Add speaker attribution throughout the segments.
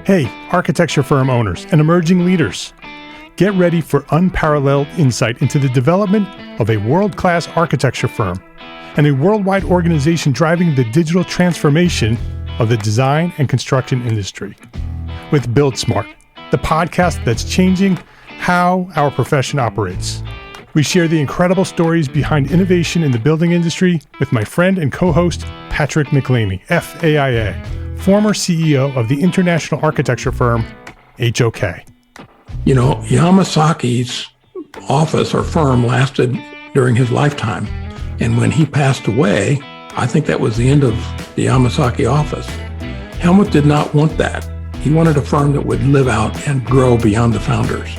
Speaker 1: Hey, architecture firm owners and emerging leaders. Get ready for unparalleled insight into the development of a world-class architecture firm and a worldwide organization driving the digital transformation of the design and construction industry. With Build Smart, the podcast that's changing how our profession operates. We share the incredible stories behind innovation in the building industry with my friend and co-host, Patrick McLeamy, FAIA, former CEO of the international architecture firm, HOK.
Speaker 2: You know, Yamasaki's office or firm lasted during his lifetime. And when he passed away, I think that was the end of the Yamasaki office. Helmut did not want that. He wanted a firm that would live out and grow beyond the founders.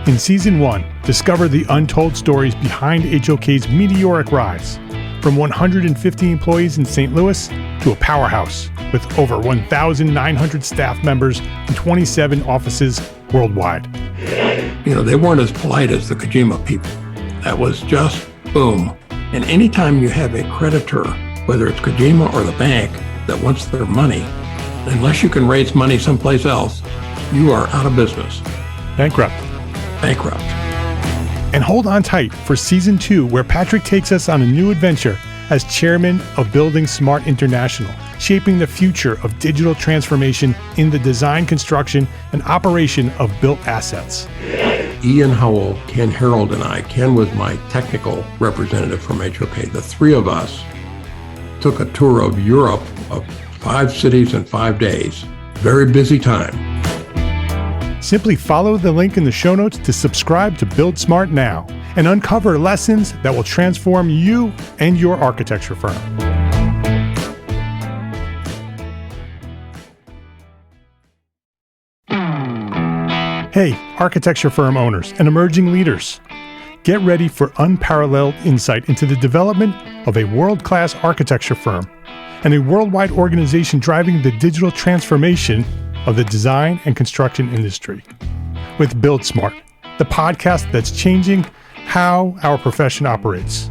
Speaker 1: In Season 1, discover the untold stories behind HOK's meteoric rise, from 150 employees in St. Louis to a powerhouse with over 1,900 staff members and 27 offices worldwide.
Speaker 2: You know, they weren't as polite as the Kojima people. That was just boom. And anytime you have a creditor, whether it's Kojima or the bank, that wants their money, unless you can raise money someplace else, you are out of business.
Speaker 1: Bankrupt. And hold on tight for Season 2, where Patrick takes us on a new adventure as chairman of Building Smart International, shaping the future of digital transformation in the design, construction, and operation of built assets.
Speaker 2: Ian Howell, Ken Harold, and I, Ken was my technical representative from HOK. The three of us took a tour of Europe of 5 cities in 5 days. Very busy time.
Speaker 1: Simply follow the link in the show notes to subscribe to Build Smart now and uncover lessons that will transform you and your architecture firm. Hey, architecture firm owners and emerging leaders. Get ready for unparalleled insight into the development of a world-class architecture firm and a worldwide organization driving the digital transformation of the design and construction industry. With Build Smart, the podcast that's changing how our profession operates.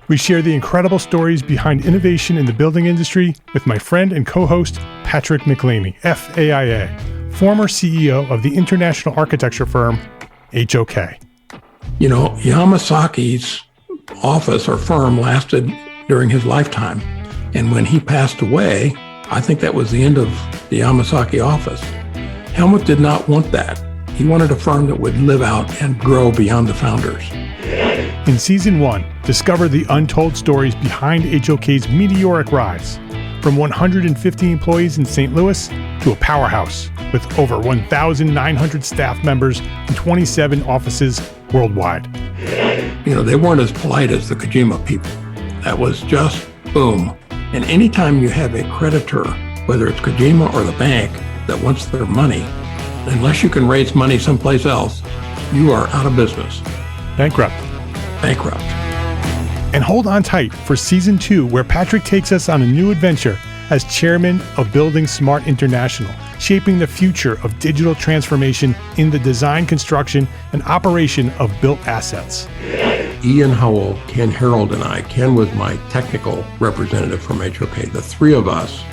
Speaker 1: We share the incredible stories behind innovation in the building industry with my friend and co-host, Patrick McLeamy, FAIA, former CEO of the international architecture firm, HOK.
Speaker 2: You know, Yamasaki's office or firm lasted during his lifetime. And when he passed away, I think that was the end of the Yamasaki office. Helmut did not want that. He wanted a firm that would live out and grow beyond the founders.
Speaker 1: In Season 1, discover the untold stories behind HOK's meteoric rise, from 150 employees in St. Louis to a powerhouse with over 1,900 staff members and 27 offices worldwide.
Speaker 2: You know, they weren't as polite as the Kojima people. That was just boom. And anytime you have a creditor, whether it's Kojima or the bank, that wants their money, unless you can raise money someplace else, you are out of business.
Speaker 1: Bankrupt. And hold on tight for Season 2, where Patrick takes us on a new adventure as chairman of Building Smart International, shaping the future of digital transformation in the design, construction, and operation of built assets.
Speaker 2: Ian Howell, Ken Harold, and I, Ken was my technical representative from HOK. The three of us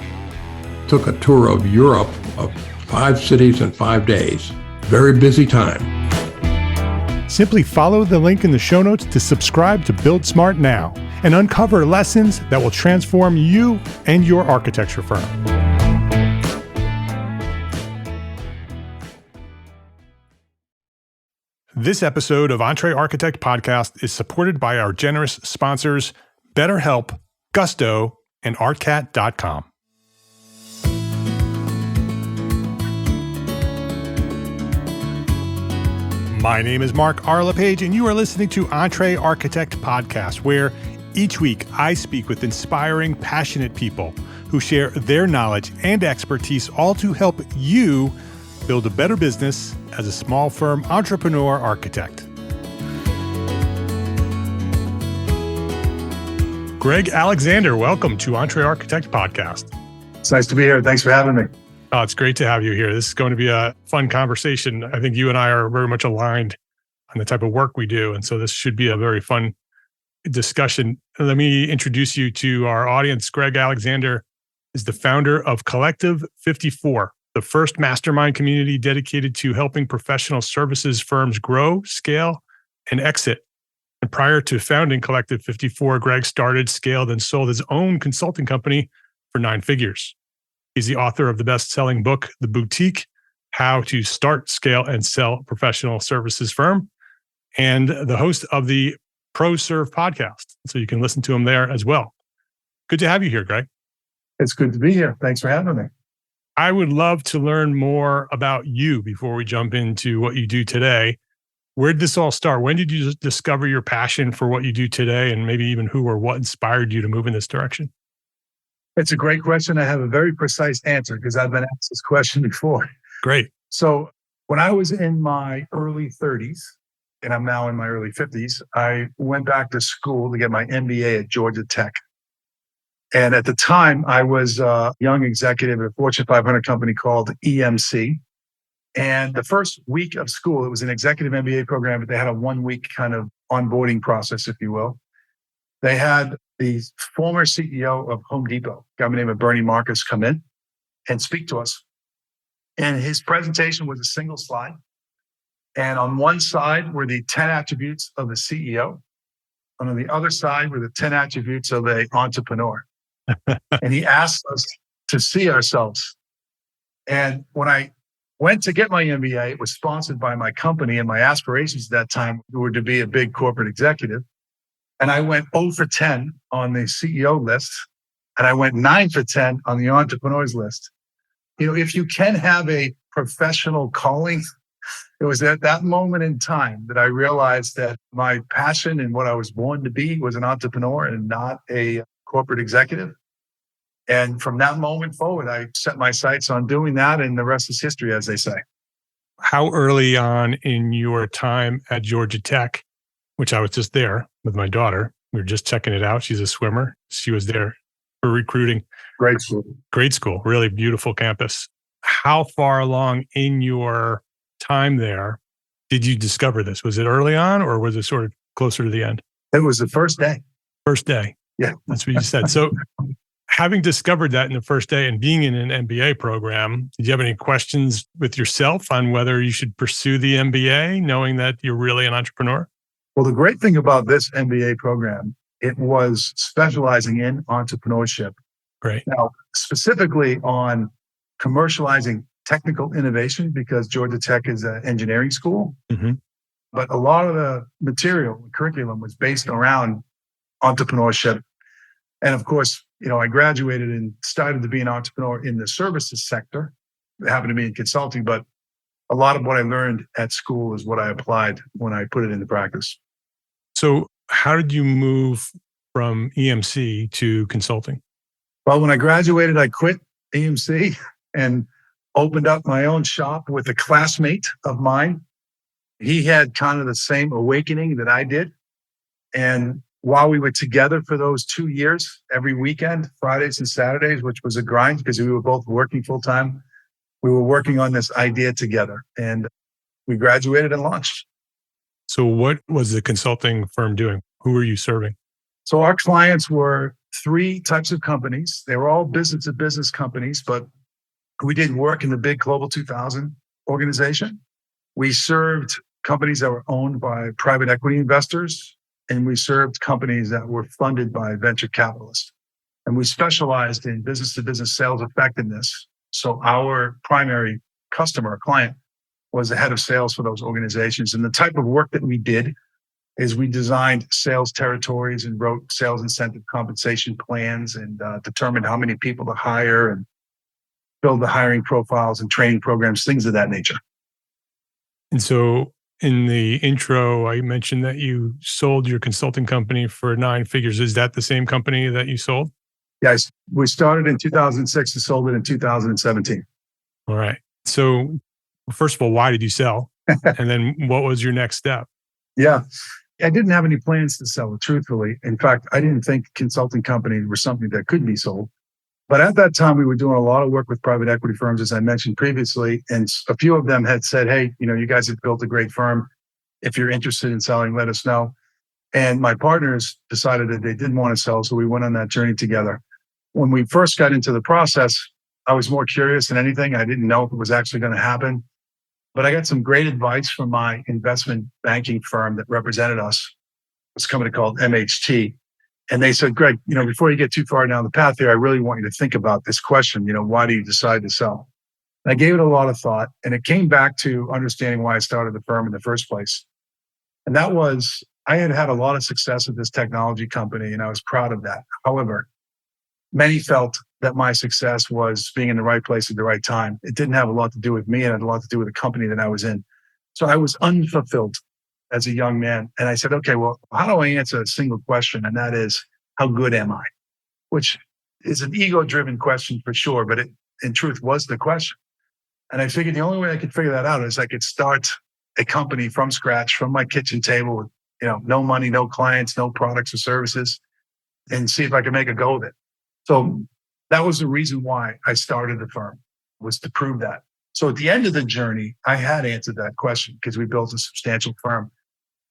Speaker 2: took a tour of Europe of 5 cities in 5 days. Very busy time.
Speaker 1: Simply follow the link in the show notes to subscribe to Build Smart now and uncover lessons that will transform you and your architecture firm. This episode of EntreArchitect podcast is supported by our generous sponsors, BetterHelp, Gusto, and ArtCat.com. My name is Mark R. LePage, and you are listening to EntreArchitect podcast, where each week I speak with inspiring, passionate people who share their knowledge and expertise, all to help you build a better business as a small firm entrepreneur architect. Greg Alexander, welcome to EntreArchitect podcast.
Speaker 3: It's nice to be here. Thanks for having me.
Speaker 1: Oh, it's great to have you here. This is going to be a fun conversation. I think you and I are very much aligned on the type of work we do. And so this should be a very fun discussion. Let me introduce you to our audience. Greg Alexander is the founder of Collective 54, the first mastermind community dedicated to helping professional services firms grow, scale, and exit. And prior to founding Collective 54, Greg started, scaled, and sold his own consulting company for 9 figures. He's the author of the best-selling book, The Boutique, How to Start, Scale, and Sell a Professional Services Firm, and the host of the ProServe podcast. So you can listen to him there as well. Good to have you here, Greg.
Speaker 3: It's good to be here. Thanks for having me.
Speaker 1: I would love to learn more about you before we jump into what you do today. Where did this all start? When did you discover your passion for what you do today, and maybe even who or what inspired you to move in this direction?
Speaker 3: It's a great question. I have a very precise answer because I've been asked this question before.
Speaker 1: Great.
Speaker 3: So when I was in my early 30s, and I'm now in my early 50s, I went back to school to get my MBA at Georgia Tech. And at the time, I was a young executive at a Fortune 500 company called EMC. And the first week of school, it was an executive MBA program, but they had a 1-week kind of onboarding process, if you will. They had the former CEO of Home Depot, a guy named Bernie Marcus, come in and speak to us. And his presentation was a single slide. And on one side were the 10 attributes of the CEO. And on the other side were the 10 attributes of an entrepreneur. And he asked us to see ourselves. And when I went to get my MBA, it was sponsored by my company, and my aspirations at that time were to be a big corporate executive. And I went 0 for 10 on the CEO list, and I went 9 for 10 on the entrepreneurs list. You know, if you can have a professional calling, it was at that moment in time that I realized that my passion and what I was born to be was an entrepreneur and not a corporate executive. And from that moment forward, I set my sights on doing that, and the rest is history, as they say.
Speaker 1: How early on in your time at Georgia Tech, which I was just there with my daughter, we were just checking it out. She's a swimmer. She was there for recruiting.
Speaker 3: Great school.
Speaker 1: Great school, really beautiful campus. How far along in your time there did you discover this? Was it early on, or was it sort of closer to the end?
Speaker 3: It was the first day.
Speaker 1: First day.
Speaker 3: Yeah.
Speaker 1: That's what you said. So having discovered that in the first day and being in an MBA program, did you have any questions with yourself on whether you should pursue the MBA, knowing that you're really an entrepreneur?
Speaker 3: Well, the great thing about this MBA program, it was specializing in entrepreneurship.
Speaker 1: Great.
Speaker 3: Now, specifically on commercializing technical innovation, because Georgia Tech is an engineering school.
Speaker 1: Mm-hmm.
Speaker 3: But a lot of the material, the curriculum was based around entrepreneurship. And of course, you know, I graduated and started to be an entrepreneur in the services sector. It happened to be in consulting, but a lot of what I learned at school is what I applied when I put it into practice.
Speaker 1: So how did you move from EMC to consulting?
Speaker 3: Well, when I graduated, I quit EMC and opened up my own shop with a classmate of mine. He had kind of the same awakening that I did. And while we were together for those 2 years, every weekend, Fridays and Saturdays, which was a grind because we were both working full time, we were working on this idea together, and we graduated and launched.
Speaker 1: So what was the consulting firm doing? Who were you serving?
Speaker 3: So our clients were 3 types of companies. They were all business to business companies, but we did work in the big Global 2000 organization. We served companies that were owned by private equity investors, and we served companies that were funded by venture capitalists. And we specialized in business to business sales effectiveness. So our primary customer, client, was the head of sales for those organizations. And the type of work that we did is we designed sales territories and wrote sales incentive compensation plans and determined how many people to hire and build the hiring profiles and training programs, things of that nature.
Speaker 1: And so in the intro, I mentioned that you sold your consulting company for 9 figures. Is that the same company that you sold?
Speaker 3: Yes, we started in 2006 and sold it in 2017.
Speaker 1: All right. So first of all, why did you sell? And then what was your next step?
Speaker 3: Yeah, I didn't have any plans to sell it, truthfully. In fact, I didn't think consulting companies were something that could be sold. But at that time, we were doing a lot of work with private equity firms, as I mentioned previously. And a few of them had said, hey, you know, you guys have built a great firm. If you're interested in selling, let us know. And my partners decided that they didn't want to sell. So we went on that journey together. When we first got into the process, I was more curious than anything. I didn't know if it was actually going to happen. But I got some great advice from my investment banking firm that represented us. It's a company called MHT. And they said, Greg, before you get too far down the path here, I really want you to think about this question. Why do you decide to sell? And I gave it a lot of thought, and it came back to understanding why I started the firm in the first place. And that was, I had had a lot of success with this technology company, and I was proud of that. However, many felt that my success was being in the right place at the right time. It didn't have a lot to do with me. It had a lot to do with the company that I was in. So I was unfulfilled as a young man. And I said, okay, well, how do I answer a single question? And that is, how good am I? Which is an ego-driven question for sure, but it, in truth, was the question. And I figured the only way I could figure that out is I could start a company from scratch, from my kitchen table with, no money, no clients, no products or services, and see if I could make a go of it. So that was the reason why I started the firm, was to prove that. So at the end of the journey, I had answered that question because we built a substantial firm.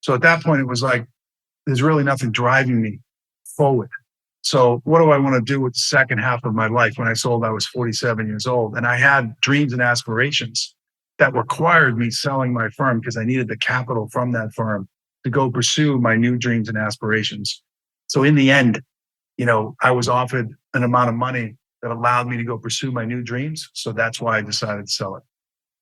Speaker 3: So at that point, it was like, there's really nothing driving me forward. So what do I want to do with the second half of my life? When I sold, I was 47 years old, and I had dreams and aspirations that required me selling my firm because I needed the capital from that firm to go pursue my new dreams and aspirations. So in the end, I was offered an amount of money that allowed me to go pursue my new dreams. So that's why I decided to sell it.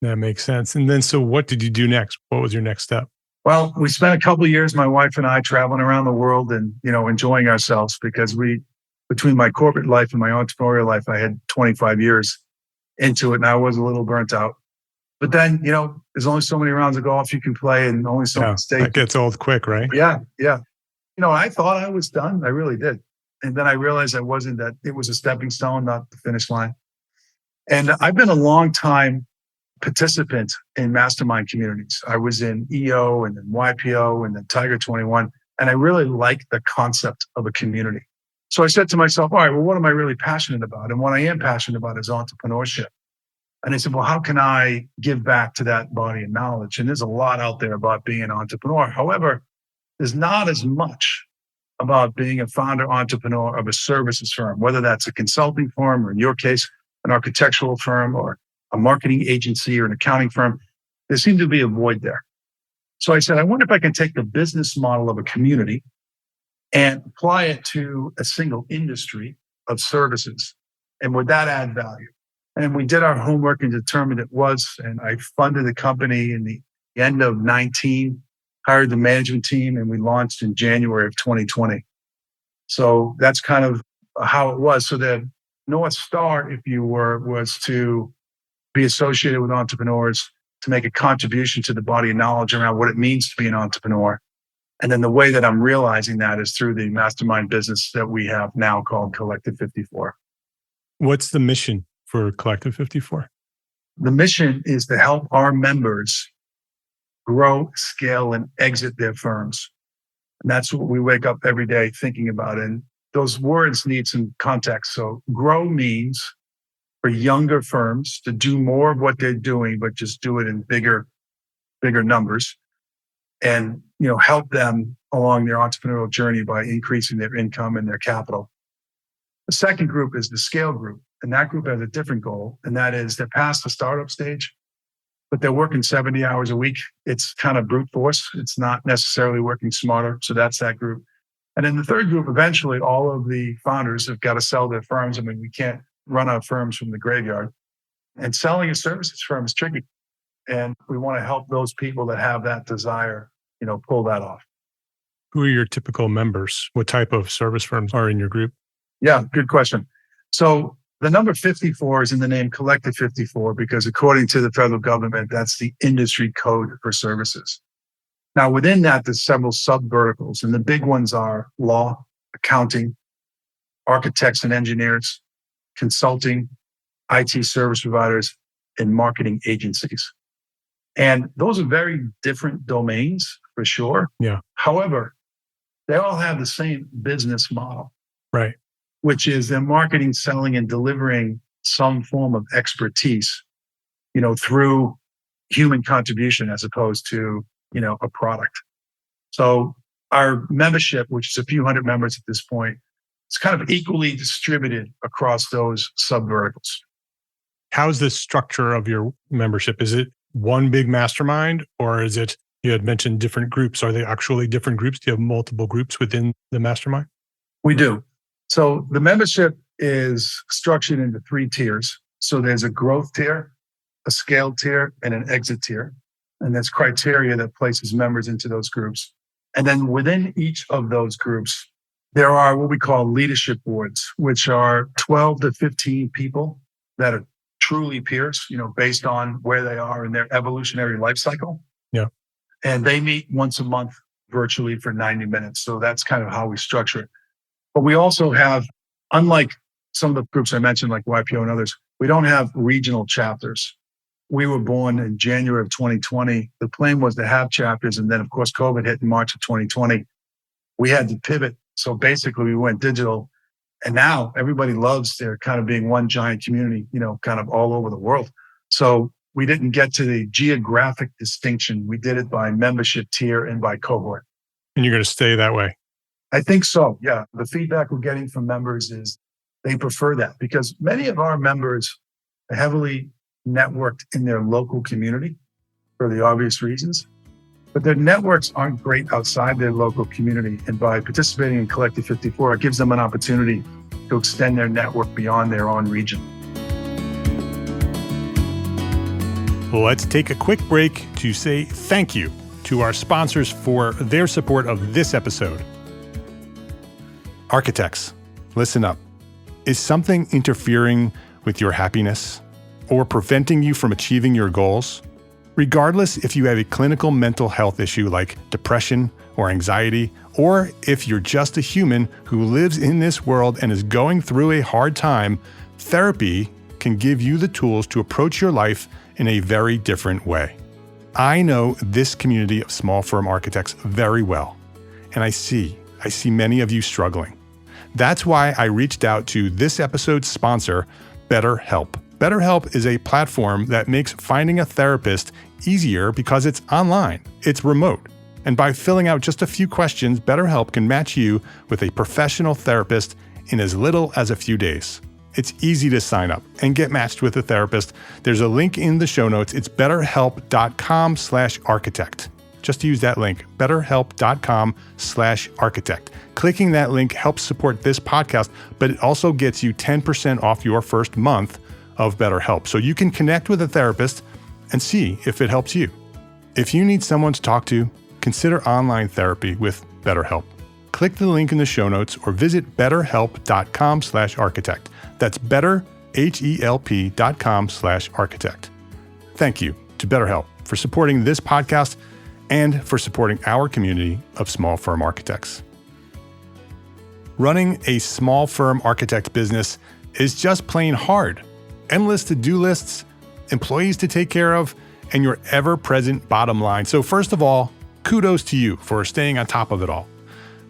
Speaker 1: That makes sense. And then, so what did you do next? What was your next step?
Speaker 3: Well, we spent a couple of years, my wife and I, traveling around the world and, enjoying ourselves, because between my corporate life and my entrepreneurial life, I had 25 years into it, and I was a little burnt out. But then, there's only so many rounds of golf you can play, and only so many states.
Speaker 1: That gets old quick, right?
Speaker 3: Yeah. I thought I was done. I really did. And then I realized I wasn't, that it was a stepping stone, not the finish line. And I've been a long time participant in mastermind communities. I was in EO and then YPO and then Tiger 21. And I really like the concept of a community. So I said to myself, all right, well, what am I really passionate about? And what I am passionate about is entrepreneurship. And I said, well, how can I give back to that body of knowledge? And there's a lot out there about being an entrepreneur. However, there's not as much about being a founder entrepreneur of a services firm, whether that's a consulting firm, or in your case, an architectural firm, or a marketing agency, or an accounting firm. There seemed to be a void there. So I said, I wonder if I can take the business model of a community and apply it to a single industry of services. And would that add value? And we did our homework and determined it was. And I funded the company in the end of 19, hired the management team, and we launched in January of 2020. So that's kind of how it was. So the North Star, if you were, was to be associated with entrepreneurs, to make a contribution to the body of knowledge around what it means to be an entrepreneur. And then the way that I'm realizing that is through the mastermind business that we have now called Collective 54.
Speaker 1: What's the mission for Collective 54?
Speaker 3: The mission is to help our members grow, scale, and exit their firms. And that's what we wake up every day thinking about. And those words need some context. So grow means for younger firms to do more of what they're doing, but just do it in bigger numbers, and help them along their entrepreneurial journey by increasing their income and their capital. The second group is the scale group, and that group has a different goal, and that is they're past the startup stage, but they're working 70 hours a week. It's kind of brute force. It's not necessarily working smarter. So that's that group. And then the third group, eventually all of the founders have got to sell their firms. I mean, we can't run our firms from the graveyard. And selling a services firm is tricky. And we want to help those people that have that desire, pull that off.
Speaker 1: Who are your typical members? What type of service firms are in your group?
Speaker 3: Yeah, good question. So the number 54 is in the name Collective 54 because according to the federal government, that's the industry code for services. Now, within that, there's several sub-verticals, and the big ones are law, accounting, architects and engineers, consulting, IT service providers, and marketing agencies. And those are very different domains for sure.
Speaker 1: Yeah.
Speaker 3: However, they all have the same business model.
Speaker 1: Right.
Speaker 3: Which is they're marketing, selling, and delivering some form of expertise, through human contribution as opposed to, a product. So our membership, which is a few hundred members at this point, it's kind of equally distributed across those sub-verticals.
Speaker 1: How's the structure of your membership? Is it one big mastermind, or is it, you had mentioned different groups. Are they actually different groups? Do you have multiple groups within the mastermind?
Speaker 3: We do. So the membership is structured into 3 tiers. So there's a growth tier, a scale tier, and an exit tier. And there's criteria that places members into those groups. And then within each of those groups, there are what we call leadership boards, which are 12 to 15 people that are truly peers, based on where they are in their evolutionary life cycle.
Speaker 1: Yeah.
Speaker 3: And they meet once a month virtually for 90 minutes. So that's kind of how we structure it. But we also have, unlike some of the groups I mentioned, like YPO and others, we don't have regional chapters. We were born in January of 2020. The plan was to have chapters. And then, of course, COVID hit in March of 2020. We had to pivot. So basically, we went digital. And now everybody loves their kind of being one giant community, kind of all over the world. So we didn't get to the geographic distinction. We did it by membership tier and by cohort.
Speaker 1: And you're going to stay that way?
Speaker 3: I think so. Yeah. The feedback we're getting from members is they prefer that because many of our members are heavily networked in their local community for the obvious reasons, but their networks aren't great outside their local community. And by participating in Collective 54, it gives them an opportunity to extend their network beyond their own region.
Speaker 1: Let's take a quick break to say thank you to our sponsors for their support of this episode. Architects, listen up. Is something interfering with your happiness or preventing you from achieving your goals? Regardless if you have a clinical mental health issue like depression or anxiety, or if you're just a human who lives in this world and is going through a hard time, therapy can give you the tools to approach your life in a very different way. I know this community of small firm architects very well, and I see many of you struggling. That's why I reached out to this episode's sponsor, BetterHelp. BetterHelp is a platform that makes finding a therapist easier because it's online, it's remote. And by filling out just a few questions, BetterHelp can match you with a professional therapist in as little as a few days. It's easy to sign up and get matched with a therapist. There's a link in the show notes. It's betterhelp.com/architect. Just use that link, betterhelp.com/architect. Clicking that link helps support this podcast, but it also gets you 10% off your first month of BetterHelp. So you can connect with a therapist and see if it helps you. If you need someone to talk to, consider online therapy with BetterHelp. Click the link in the show notes or visit betterhelp.com/architect. That's betterhelp.com/architect. Thank you to BetterHelp for supporting this podcast and for supporting our community of small firm architects. Running a small firm architect business is just plain hard. Endless to-do lists, employees to take care of, and your ever-present bottom line. So first of all, kudos to you for staying on top of it all.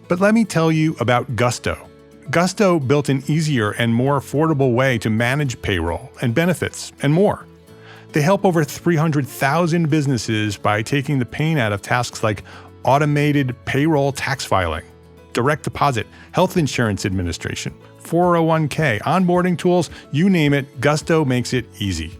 Speaker 1: But let me tell you about Gusto. Gusto built an easier and more affordable way to manage payroll and benefits and more. They help over 300,000 businesses by taking the pain out of tasks like automated payroll tax filing, direct deposit, health insurance administration, 401k, onboarding tools, you name it, Gusto makes it easy.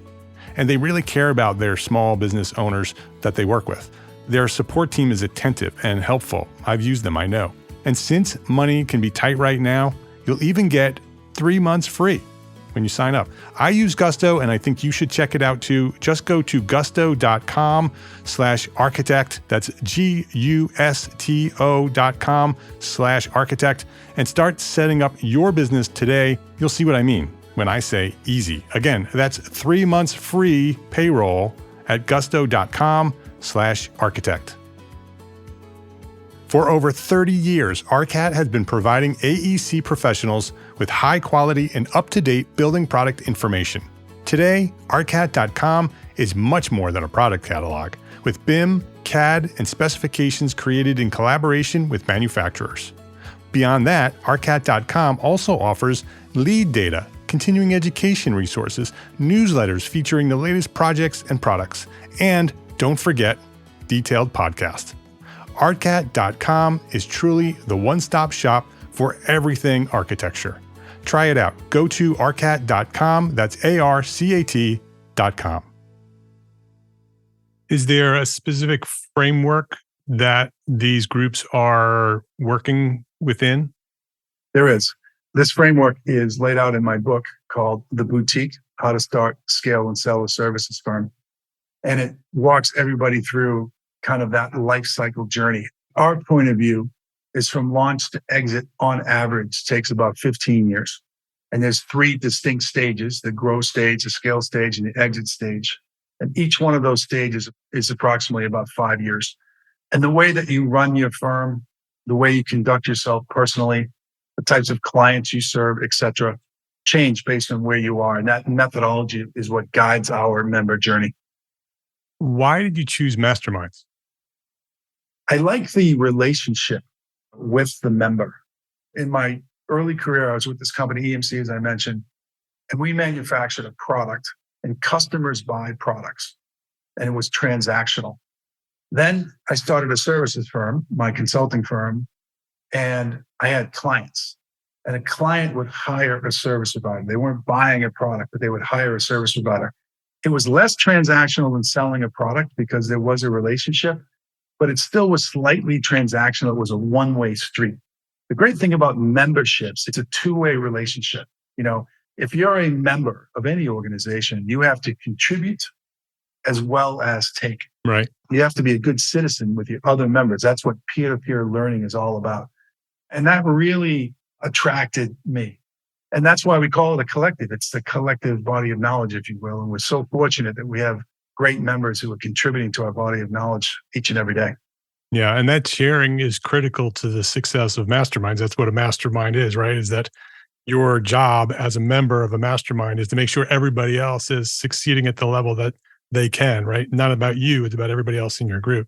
Speaker 1: And they really care about their small business owners that they work with. Their support team is attentive and helpful. I've used them, I know. And since money can be tight right now, you'll even get 3 months free when you sign up. I use Gusto and I think you should check it out too. Just go to gusto.com/architect. That's gusto.com/architect and start setting up your business today. You'll see what I mean when I say easy. Again, that's 3 months free payroll at gusto.com/architect. For over 30 years, ARCAT has been providing AEC professionals with high-quality and up-to-date building product information. Today, ARCAT.com is much more than a product catalog, with BIM, CAD, and specifications created in collaboration with manufacturers. Beyond that, ARCAT.com also offers lead data, continuing education resources, newsletters featuring the latest projects and products, and, don't forget, detailed podcasts. ARCAT.com is truly the one-stop shop for everything architecture. Try it out. Go to arcat.com. That's ARCAT.com. Is there a specific framework that these groups are working within?
Speaker 3: There is. This framework is laid out in my book called The Boutique, How to Start, Scale, and Sell a Services Firm. And it walks everybody through kind of that life cycle journey. Our point of view is from launch to exit on average takes about 15 years. And there's 3 distinct stages, the growth stage, the scale stage, and the exit stage. And each one of those stages is approximately about 5 years. And the way that you run your firm, the way you conduct yourself personally, the types of clients you serve, et cetera, change based on where you are. And that methodology is what guides our member journey.
Speaker 1: Why did you choose masterminds?
Speaker 3: I like the relationship with the member. In my early career, I was with this company, EMC, as I mentioned, and we manufactured a product and customers buy products, and it was transactional. Then I started a services firm, my consulting firm, and I had clients. And a client would hire a service provider. They weren't buying a product, but they would hire a service provider. It was less transactional than selling a product because there was a relationship, but it still was slightly transactional. It was a one-way street. The great thing about memberships, it's a two-way relationship. You know, if you're a member of any organization, you have to contribute as well as take.
Speaker 1: Right.
Speaker 3: You have to be a good citizen with your other members. That's what peer-to-peer learning is all about. And that really attracted me. And that's why we call it a collective. It's the collective body of knowledge, if you will. And we're so fortunate that we have great members who are contributing to our body of knowledge each and every day.
Speaker 1: Yeah. And that sharing is critical to the success of masterminds. That's what a mastermind is, right? Is that your job as a member of a mastermind is to make sure everybody else is succeeding at the level that they can, right? Not about you, it's about everybody else in your group.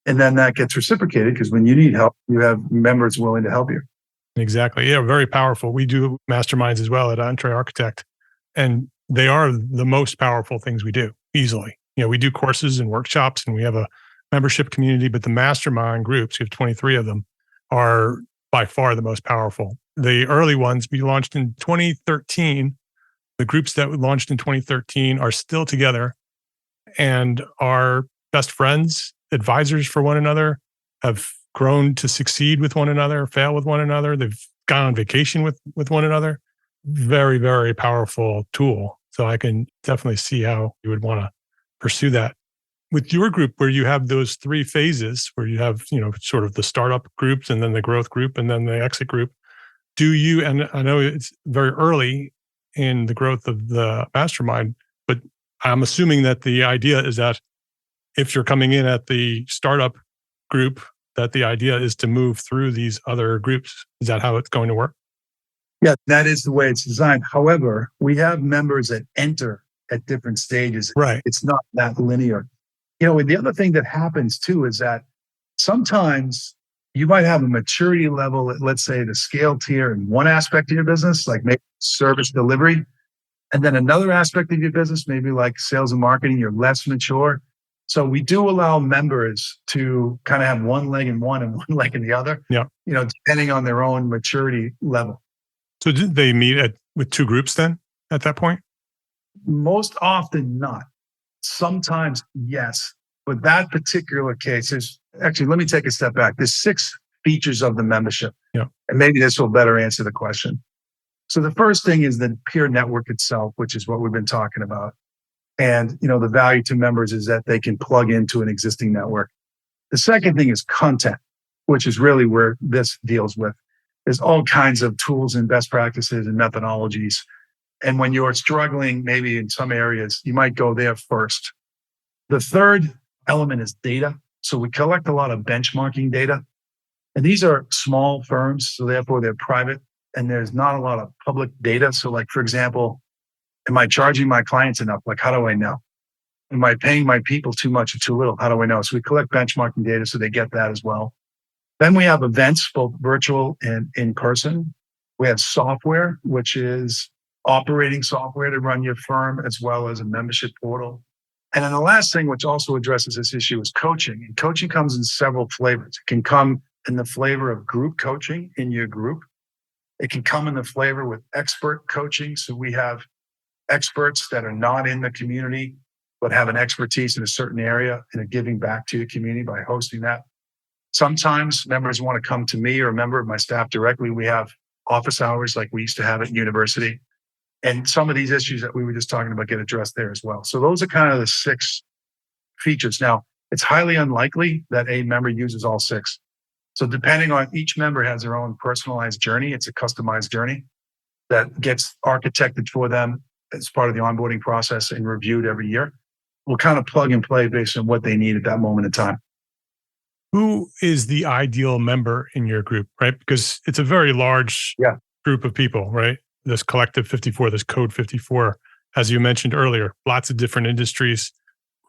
Speaker 3: And then that gets reciprocated because when you need help, you have members willing to help you.
Speaker 1: Exactly. Yeah, very powerful. We do masterminds as well at EntreArchitect, and they are the most powerful things we do easily. You know, we do courses and workshops and we have a membership community, but the mastermind groups, we have 23 of them, are by far the most powerful. The early ones we launched in 2013. The groups that we launched in 2013 are still together and are best friends, advisors for one another, have grown to succeed with one another, fail with one another. They've gone on vacation with one another. Very, very powerful tool. So I can definitely see how you would want to pursue that. With your group, where you have those 3 phases, where you have, you know, sort of the startup groups and then the growth group and then the exit group, do you, and I know it's very early in the growth of the mastermind, but I'm assuming that the idea is that if you're coming in at the startup group, that the idea is to move through these other groups. Is that how it's going to work?
Speaker 3: Yeah, that is the way it's designed. However, we have members that enter at different stages.
Speaker 1: Right.
Speaker 3: It's not that linear. You know, the other thing that happens too is that sometimes you might have a maturity level at, let's say, the scale tier in one aspect of your business, like maybe service delivery. And then another aspect of your business, maybe like sales and marketing, you're less mature. So we do allow members to kind of have one leg in one and one leg in the other,
Speaker 1: Yeah.
Speaker 3: you know, depending on their own maturity level.
Speaker 1: So did they meet with 2 groups then at that point?
Speaker 3: Most often not. Sometimes yes. But that particular case is actually, let me take a step back. There's 6 features of the membership.
Speaker 1: Yeah.
Speaker 3: And maybe this will better answer the question. So the first thing is the peer network itself, which is what we've been talking about. And, you know, the value to members is that they can plug into an existing network. The second thing is content, which is really where this deals with. There's all kinds of tools and best practices and methodologies. And when you're struggling, maybe in some areas, you might go there first. The third element is data. So we collect a lot of benchmarking data. And these are small firms, so therefore they're private. And there's not a lot of public data. So like, for example, am I charging my clients enough? Like, how do I know? Am I paying my people too much or too little? How do I know? So we collect benchmarking data so they get that as well. Then we have events, both virtual and in person. We have software, which is operating software to run your firm, as well as a membership portal. And then the last thing, which also addresses this issue, is coaching. And coaching comes in several flavors. It can come in the flavor of group coaching in your group. It can come in the flavor with expert coaching. So we have experts that are not in the community, but have an expertise in a certain area and are giving back to the community by hosting that. Sometimes members want to come to me or a member of my staff directly. We have office hours like we used to have at university. And some of these issues that we were just talking about get addressed there as well. So those are kind of the 6 features. Now, it's highly unlikely that a member uses all 6. So depending on each member has their own personalized journey. It's a customized journey that gets architected for them as part of the onboarding process and reviewed every year. We'll kind of plug and play based on what they need at that moment in time.
Speaker 1: Who is the ideal member in your group, right? Because it's a very large group of people, right? This collective 54, this code 54, as you mentioned earlier, lots of different industries.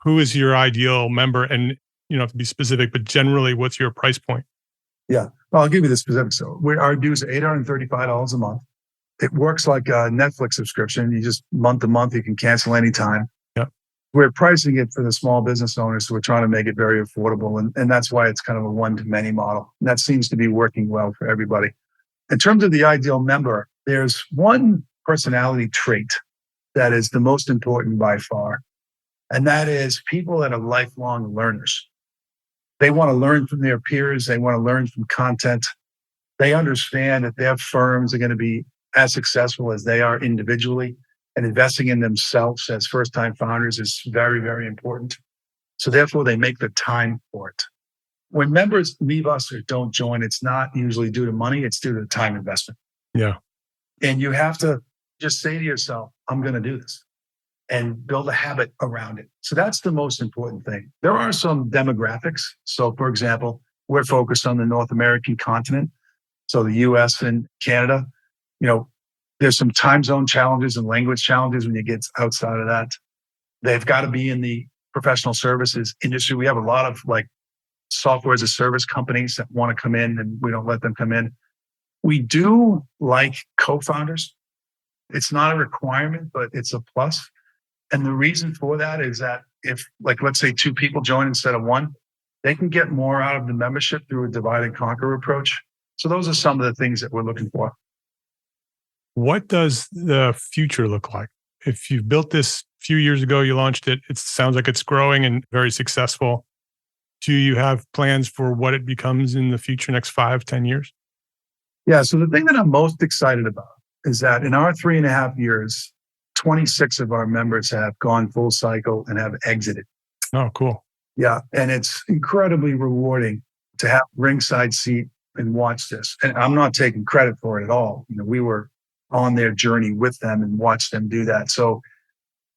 Speaker 1: Who is your ideal member? And you don't have to be specific, but generally, what's your price point?
Speaker 3: Yeah, well, I'll give you the specifics. So our dues are $835 a month. It works like a Netflix subscription. You just month to month, you can cancel anytime.
Speaker 1: Yeah.
Speaker 3: We're pricing it for the small business owners, so we're trying to make it very affordable. And that's why it's kind of a one-to-many model. And that seems to be working well for everybody. In terms of the ideal member, there's one personality trait that is the most important by far. And that is people that are lifelong learners. They want to learn from their peers. They want to learn from content. They understand that their firms are going to be as successful as they are individually, and investing in themselves as first-time founders is very, very important. So therefore, they make the time for it. When members leave us or don't join, it's not usually due to money. It's due to the time investment.
Speaker 1: Yeah.
Speaker 3: And you have to just say to yourself, I'm going to do this, and build a habit around it. So that's the most important thing. There are some demographics. So for example, we're focused on the North American continent. So the US and Canada, there's some time zone challenges and language challenges when you get outside of that. They've got to be in the professional services industry. We have a lot of software as a service companies that want to come in, and we don't let them come in. We do like co-founders. It's not a requirement, but it's a plus. And the reason for that is that if, let's say 2 people join instead of 1, they can get more out of the membership through a divide and conquer approach. So those are some of the things that we're looking for.
Speaker 1: What does the future look like? If you built this a few years ago, you launched it, it sounds like it's growing and very successful. Do you have plans for what it becomes in the future, next 5, 10 years?
Speaker 3: Yeah. So the thing that I'm most excited about is that in our 3.5 years, 26 of our members have gone full cycle and have exited.
Speaker 1: Oh, cool.
Speaker 3: Yeah. And it's incredibly rewarding to have ringside seat and watch this. And I'm not taking credit for it at all. We were on their journey with them and watched them do that. So,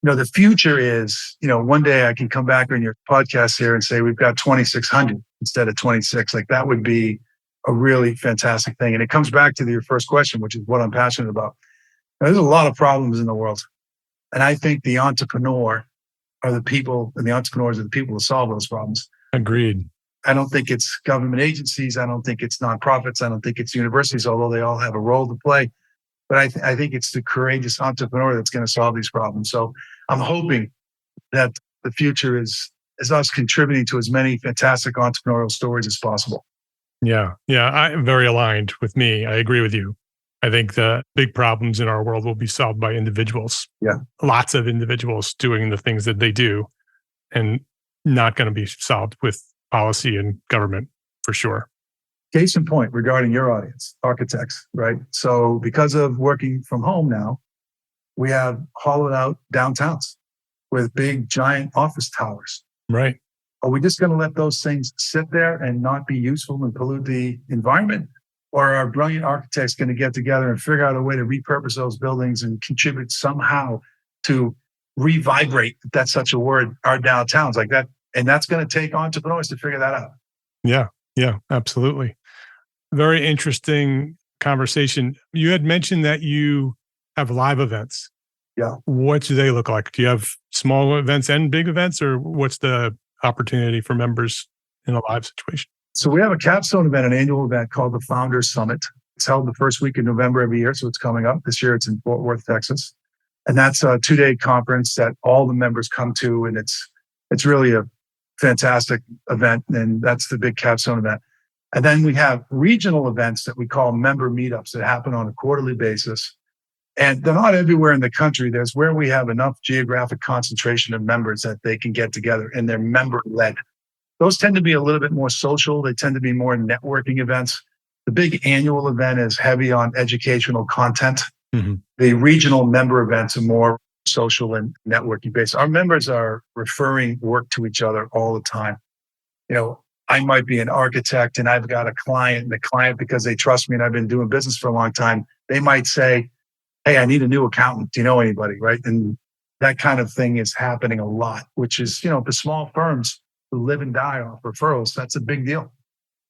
Speaker 3: the future is, one day I can come back on your podcast here and say, we've got 2,600 instead of 26. That would be a really fantastic thing. And it comes back to your first question, which is what I'm passionate about. Now, there's a lot of problems in the world. And I think the entrepreneur are the people, and the entrepreneurs are the people to solve those problems.
Speaker 1: Agreed.
Speaker 3: I don't think it's government agencies. I don't think it's nonprofits. I don't think it's universities, although they all have a role to play. But I think it's the courageous entrepreneur that's going to solve these problems. So I'm hoping that the future is us contributing to as many fantastic entrepreneurial stories as possible.
Speaker 1: Yeah. I'm very aligned with me. I agree with you. I think the big problems in our world will be solved by individuals.
Speaker 3: Yeah.
Speaker 1: Lots of individuals doing the things that they do, and not going to be solved with policy and government for sure.
Speaker 3: Case in point regarding your audience, architects, right? So because of working from home now, we have hollowed out downtowns with big, giant office towers.
Speaker 1: Right.
Speaker 3: Are we just going to let those things sit there and not be useful and pollute the environment? Or are brilliant architects going to get together and figure out a way to repurpose those buildings and contribute somehow to revibrate, if that's such a word, our downtowns like that? And that's going to take entrepreneurs to figure that out.
Speaker 1: Yeah, absolutely. Very interesting conversation. You had mentioned that you have live events.
Speaker 3: Yeah.
Speaker 1: What do they look like? Do you have small events and big events, or what's the opportunity for members in a live situation?
Speaker 3: So we have a capstone event, an annual event called the Founders Summit. It's held the first week in November every year. So it's coming up. This year it's in Fort Worth, Texas. And that's a 2-day conference that all the members come to. And it's really a fantastic event. And that's the big capstone event. And then we have regional events that we call member meetups that happen on a quarterly basis. And they're not everywhere in the country. There's where we have enough geographic concentration of members that they can get together, and they're member-led. Those tend to be a little bit more social. They tend to be more networking events. The big annual event is heavy on educational content.
Speaker 1: Mm-hmm.
Speaker 3: The regional member events are more social and networking based. Our members are referring work to each other all the time. I might be an architect and I've got a client, and the client, because they trust me and I've been doing business for a long time, they might say, hey, I need a new accountant. Do you know anybody? Right. And that kind of thing is happening a lot, which is, the small firms who live and die off referrals. That's a big deal.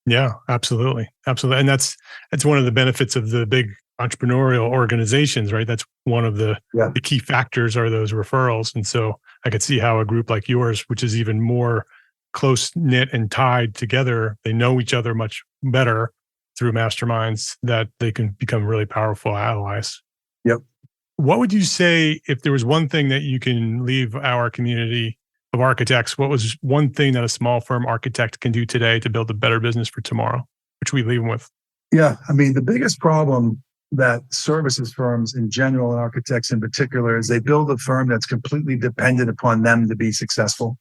Speaker 1: Yeah, absolutely. Absolutely. And that's one of the benefits of the big entrepreneurial organizations, right? That's one of the key factors are those referrals. And so I could see how a group like yours, which is even more close knit and tied together, they know each other much better through masterminds, that they can become really powerful allies.
Speaker 3: Yep.
Speaker 1: What would you say, if there was one thing that you can leave our community of architects, what was one thing that a small firm architect can do today to build a better business for tomorrow? Which we leave them with.
Speaker 3: Yeah. I mean, the biggest problem that services firms in general and architects in particular is they build a firm that's completely dependent upon them to be successful.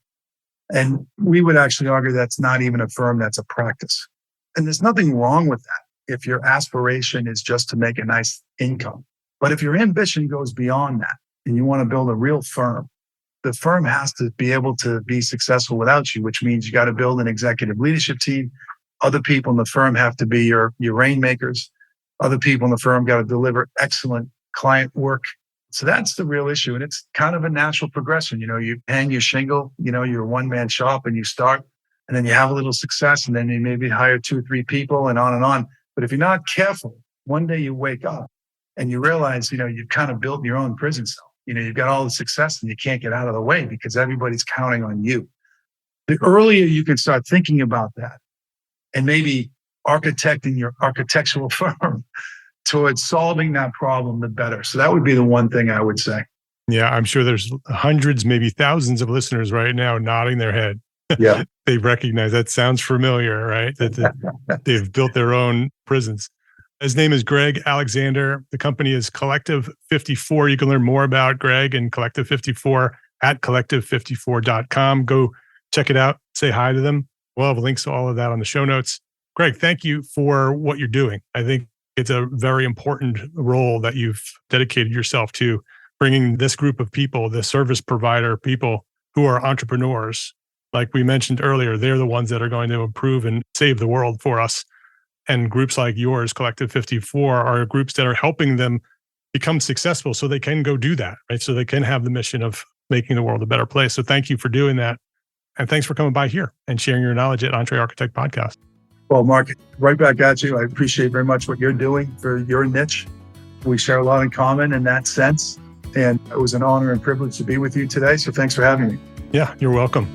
Speaker 3: And we would actually argue that's not even a firm, that's a practice. And there's nothing wrong with that if your aspiration is just to make a nice income. But if your ambition goes beyond that and you want to build a real firm, the firm has to be able to be successful without you, which means you got to build an executive leadership team. Other people in the firm have to be your rainmakers. Other people in the firm got to deliver excellent client work. So that's the real issue. And it's kind of a natural progression. You hang your shingle, you're a one-man shop and you start, and then you have a little success, and then you maybe hire 2 or 3 people and on and on. But if you're not careful, one day you wake up and you realize, you've kind of built your own prison cell. You've got all the success and you can't get out of the way because everybody's counting on you. The earlier you can start thinking about that and maybe architecting your architectural firm towards solving that problem, the better. So that would be the one thing I would say.
Speaker 1: Yeah, I'm sure there's hundreds, maybe thousands of listeners right now nodding their head.
Speaker 3: Yeah.
Speaker 1: They recognize that sounds familiar, right? That they've built their own prisons. His name is Greg Alexander. The company is Collective 54. You can learn more about Greg and Collective 54 at collective54.com. Go check it out. Say hi to them. We'll have links to all of that on the show notes. Greg, thank you for what you're doing. I think it's a very important role that you've dedicated yourself to, bringing this group of people, the service provider people who are entrepreneurs. Like we mentioned earlier, they're the ones that are going to improve and save the world for us. And groups like yours, Collective 54, are groups that are helping them become successful so they can go do that, right? So they can have the mission of making the world a better place. So thank you for doing that. And thanks for coming by here and sharing your knowledge at EntreArchitect Podcast.
Speaker 3: Well, Mark, right back at you. I appreciate very much what you're doing for your niche. We share a lot in common in that sense. And it was an honor and privilege to be with you today. So thanks for having me.
Speaker 1: Yeah, you're welcome.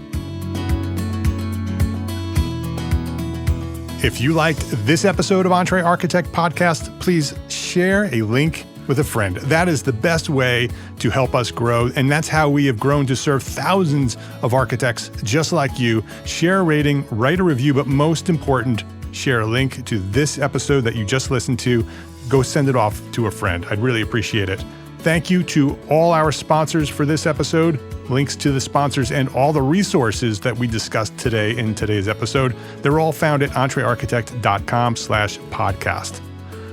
Speaker 1: If you liked this episode of EntreArchitect Podcast, please share a link with a friend. That is the best way to help us grow. And that's how we have grown to serve thousands of architects just like you. Share a rating, write a review, but most important, share a link to this episode that you just listened to. Go send it off to a friend. I'd really appreciate it. Thank you to all our sponsors for this episode. Links to the sponsors and all the resources that we discussed today in today's episode, they're all found at entrearchitect.com/podcast.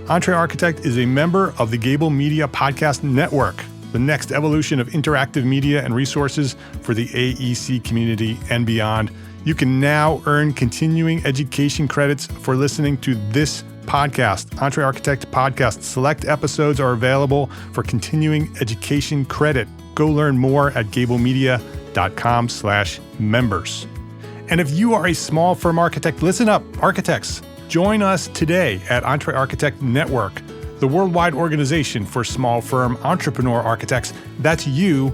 Speaker 1: EntreArchitect is a member of the Gable Media Podcast Network, the next evolution of interactive media and resources for the AEC community and beyond. You can now earn continuing education credits for listening to this podcast. EntreArchitect Podcast select episodes are available for continuing education credit. Go learn more at gablemedia.com/members. And if you are a small firm architect, listen up, architects. Join us today at EntreArchitect Network, the worldwide organization for small firm entrepreneur architects. That's you,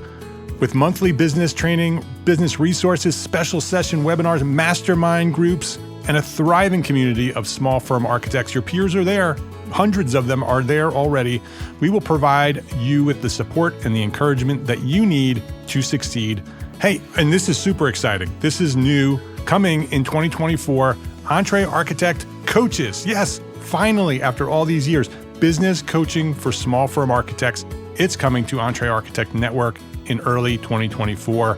Speaker 1: with monthly business training, business resources, special session webinars, mastermind groups, and a thriving community of small firm architects. Your peers are there. Hundreds of them are there already. We will provide you with the support and the encouragement that you need to succeed. Hey, and this is super exciting. This is new, coming in 2024, EntreArchitect coaches. Yes, finally, after all these years, business coaching for small firm architects. It's coming to EntreArchitect Network in early 2024.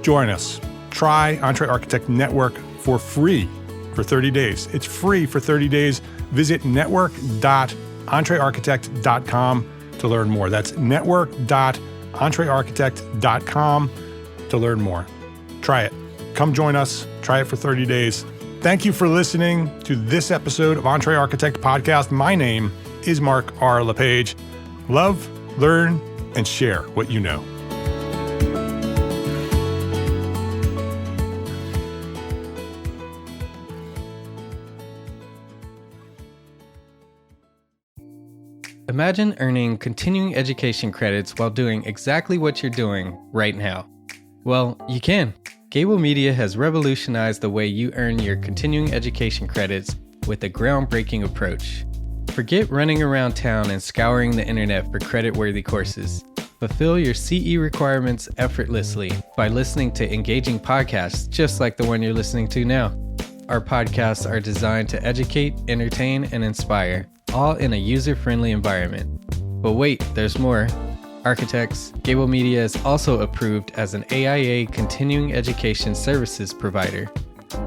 Speaker 1: Join us. Try EntreArchitect Network for free for 30 days. It's free for 30 days. Visit network.entrearchitect.com to learn more. That's network.entrearchitect.com to learn more. Try it. Come join us. Try it for 30 days. Thank you for listening to this episode of EntreArchitect Podcast. My name is Mark R. LePage. Love, learn, and share what you know.
Speaker 4: Imagine earning continuing education credits while doing exactly what you're doing right now. Well, you can. Gable Media has revolutionized the way you earn your continuing education credits with a groundbreaking approach. Forget running around town and scouring the internet for credit-worthy courses. Fulfill your CE requirements effortlessly by listening to engaging podcasts just like the one you're listening to now. Our podcasts are designed to educate, entertain, and inspire, all in a user-friendly environment. But wait, there's more. Architects, Gable Media is also approved as an AIA continuing education services provider.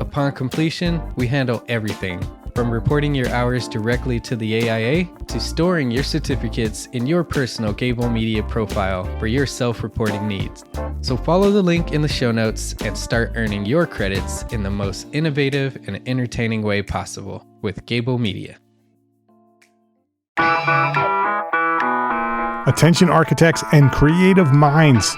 Speaker 4: Upon completion, we handle everything, from reporting your hours directly to the AIA to storing your certificates in your personal Gable Media profile for your self-reporting needs. So follow the link in the show notes and start earning your credits in the most innovative and entertaining way possible with Gable Media.
Speaker 1: Attention architects and creative minds,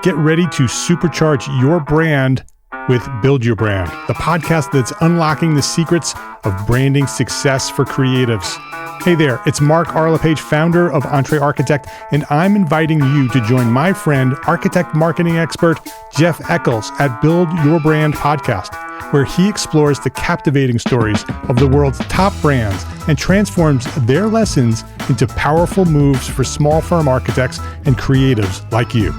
Speaker 1: get ready to supercharge your brand with Build Your Brand, the podcast that's unlocking the secrets of branding success for creatives. Hey there, it's Mark R. LePage, founder of EntreArchitect, and I'm inviting you to join my friend, architect marketing expert Jeff Eccles at Build Your Brand podcast, where he explores the captivating stories of the world's top brands and transforms their lessons into powerful moves for small firm architects and creatives like you.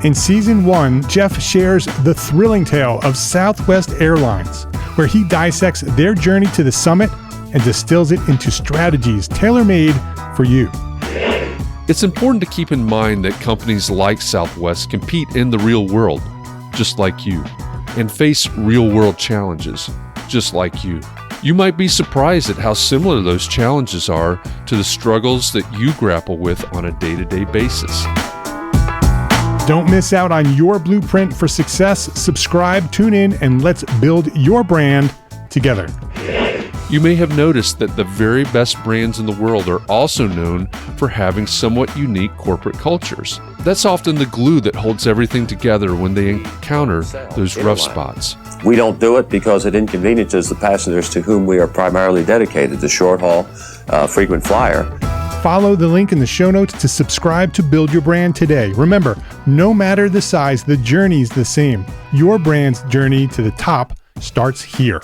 Speaker 1: In Season 1, Jeff shares the thrilling tale of Southwest Airlines, where he dissects their journey to the summit and distills it into strategies tailor-made for you.
Speaker 5: It's important to keep in mind that companies like Southwest compete in the real world, just like you, and face real-world challenges, just like you. You might be surprised at how similar those challenges are to the struggles that you grapple with on a day-to-day basis.
Speaker 1: Don't miss out on your blueprint for success. Subscribe, tune in, and let's build your brand together.
Speaker 5: You may have noticed that the very best brands in the world are also known for having somewhat unique corporate cultures. That's often the glue that holds everything together when they encounter those rough spots.
Speaker 6: We don't do it because it inconveniences the passengers to whom we are primarily dedicated, the short haul, frequent flyer.
Speaker 1: Follow the link in the show notes to subscribe to Build Your Brand today. Remember, no matter the size, the journey's the same. Your brand's journey to the top starts here.